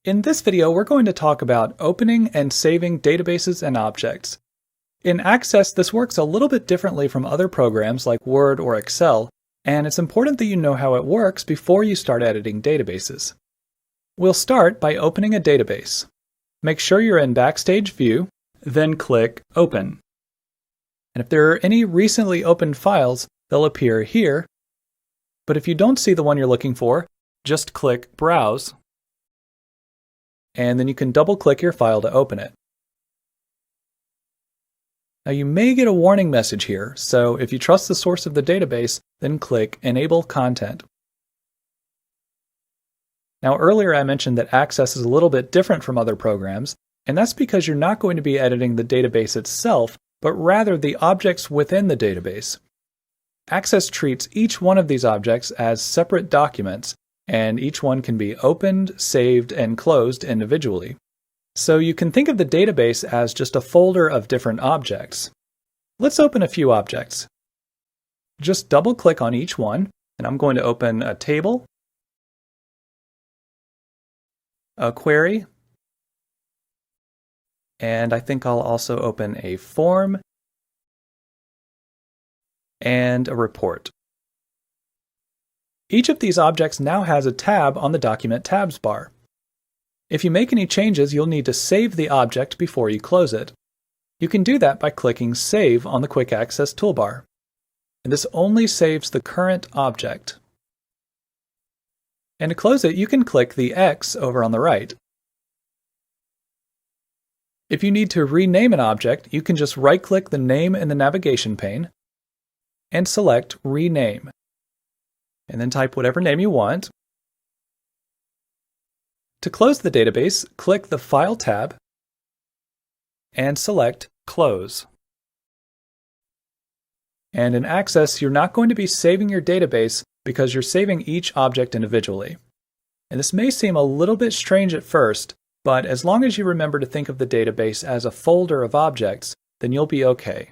In this video, we're going to talk about opening and saving databases and objects. In Access, this works a little bit differently from other programs like Word or Excel, and it's important that you know how it works before you start editing databases. We'll start by opening a database. Make sure you're in Backstage View, then click Open. And if there are any recently opened files, they'll appear here. But if you don't see the one you're looking for, just click Browse, and then you can double-click your file to open it. Now you may get a warning message here, so if you trust the source of the database, then click Enable Content. Now earlier I mentioned that Access is a little bit different from other programs, and that's because you're not going to be editing the database itself, but rather the objects within the database. Access treats each one of these objects as separate documents, and each one can be opened, saved, and closed individually. So you can think of the database as just a folder of different objects. Let's open a few objects. Just double-click on each one, and I'm going to open a table, a query, and I think I'll also open a form and a report. Each of these objects now has a tab on the Document Tabs bar. If you make any changes, you'll need to save the object before you close it. You can do that by clicking Save on the Quick Access toolbar. And this only saves the current object. And to close it, you can click the X over on the right. If you need to rename an object, you can just right-click the name in the navigation pane and select Rename. And then type whatever name you want. To close the database, click the File tab and select Close. And in Access, you're not going to be saving your database because you're saving each object individually. And this may seem a little bit strange at first, but as long as you remember to think of the database as a folder of objects, then you'll be okay.